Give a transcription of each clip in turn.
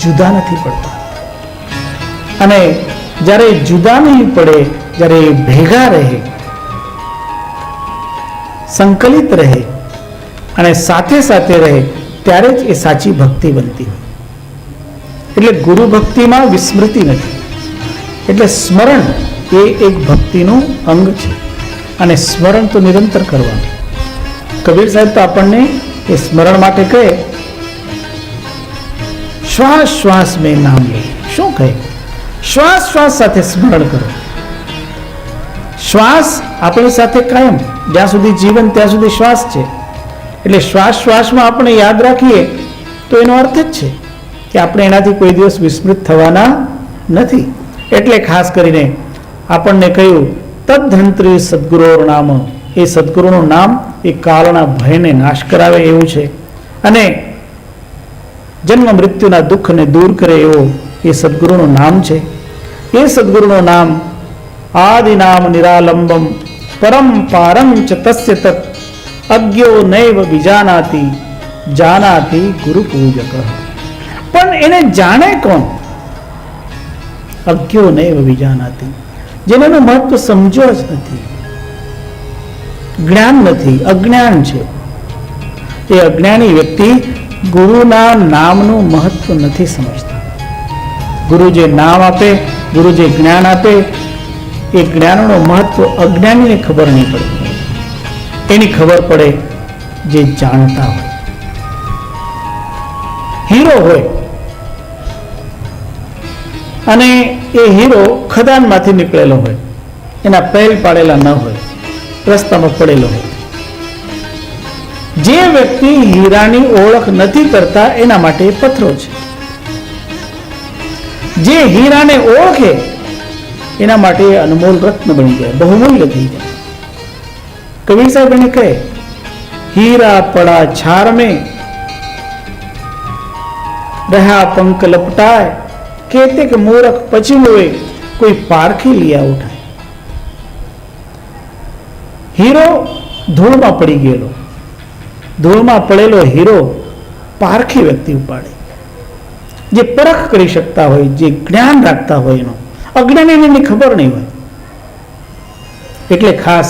જુદા નથી પડતા. અને જ્યારે જુદા નહીં પડે, જ્યારે ભેગા રહે, સંકલિત રહે અને સાથે સાથે રહે, ત્યારે જ એ સાચી ભક્તિ બનતી હોય. એટલે ગુરુ ભક્તિમાં વિસ્મૃતિ નથી. એટલે સ્મરણ એ એક ભક્તિનું અંગ છે અને સ્મરણ તો નિરંતર કરવાનું. કબીર સાહેબ તો આપણને એ સ્મરણ માટે કહે, શ્વાસ શ્વાસ મેં નામ લે. શું કહે? શ્વાસ શ્વાસ સાથે સ્મરણ કરો. શ્વાસ આપણી સાથે કાયમ, જ્યાં સુધી જીવન ત્યાં સુધી શ્વાસ છે. એટલે શ્વાસ શ્વાસમાં આપણે યાદ રાખીએ તો એનો અર્થ જ છે કે આપણે એનાથી કોઈ દિવસ વિસ્મૃત થવાના નથી. એટલે ખાસ કરીને આપણને કહ્યું, તદ્ધંત્રી સદગુરોર નામ. એ સદગુરુનું નામ એ કાળના ભયને નાશ કરાવે એવું છે અને જન્મ મૃત્યુના દુઃખને દૂર કરે એવો એ સદગુરુનું નામ છે. એ સદગુરુનું નામ આદિ નામ નિરાલંબમ પરમ પારમ ચ તસ્ય તત અજ્ઞો નૈવ વિજાનાતિ જાનાતિ ગુરુ પૂજક. પણ એને જાણે કોણ? અજ્ઞો નૈવ વિજાનાતિ, જેને મહત્વ સમજો જ નથી, જ્ઞાન નથી, અજ્ઞાન છે. એ અજ્ઞાની વ્યક્તિ ગુરુના નામનું મહત્વ નથી સમજતા. ગુરુ જે નામ આપે, ગુરુ જે જ્ઞાન આપે, એ જ્ઞાનનું મહત્વ અજ્ઞાનીને ખબર નહીં પડે. એની ખબર પડે જે જાણતા હોય. હીરો હોય અને એ હીરો ખદાનમાંથી નીકળેલો હોય, એના પહેલ પાડેલા ન હોય, રસ્તામાં પડેલો હોય. જે વ્યક્તિ હીરાની ઓળખ નથી કરતા એના માટે એ પથ્થરો છે. જે હીરાને ઓળખે એના માટે એ અનમોલ રત્ન બની જાય, બહુમૂલ્ય થઈ જાય. કબીર સાહેબ એને કહે, હીરા પડા છાર में रहा पंख लपटाए, कहते कि मूर्ख पची हुए कोई पारखी लिया उठाए. હીરો ધૂળમાં પડી ગયેલો, ધૂળમાં પડેલો હીરો પારખી વ્યક્તિ ઉપાડે. જે પરખ કરી શકતા હોય, જે જ્ઞાન રાખતા હોય, એનો અજ્ઞાનીને ખબર નહીં હોય. એટલે ખાસ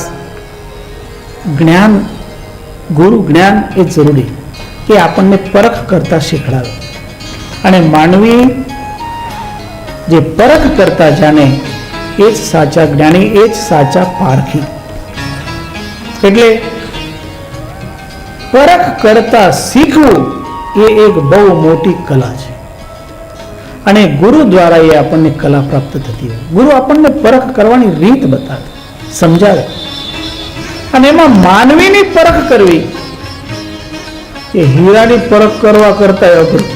જ્ઞાન, ગુરુ જ્ઞાન એ જરૂરી, કે આપણને પરખ કરતા શીખડાવે. અને માનવી જે પરખ કરતા જાણે એ જ સાચા જ્ઞાની, એ જ સાચા પારખી. એટલે પરખ કરતા શીખવું એ એક બહુ મોટી કલા છે અને ગુરુ દ્વારા એ આપણને કલા પ્રાપ્ત થતી હોય. ગુરુ આપણને પરખ કરવાની રીત બતાવે, સમજાવે. અને એમાં માનવીની પરખ કરવી એ હીરાની પરખ કરવા કરતા અઘરું.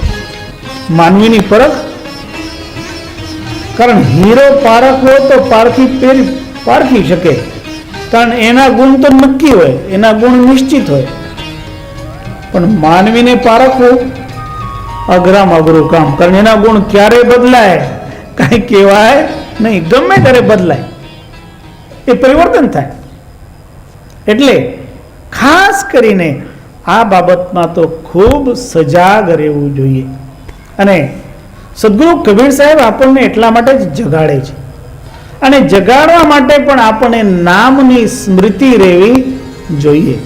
માનવીની પરખ, કારણ હીરો પારખવો તો પારખી શકે, કારણ એના ગુણ તો નક્કી હોય, એના ગુણ નિશ્ચિત હોય. પણ માનવીને પારખવું અઘરામાં અઘરું કામ, કારણ એના ગુણ ક્યારે બદલાય કઈ કહેવાય નહીં, ગમે ત્યારે બદલાય, એ પરિવર્તન થાય. એટલે ખાસ કરીને આ બાબતમાં તો ખૂબ સજાગ રહેવું જોઈએ. અને સદગુરુ કબીર સાહેબ આપણને એટલા માટે જ જગાડે છે અને જગાડવા માટે પણ આપણને નામની સ્મૃતિ રહેવી જોઈએ.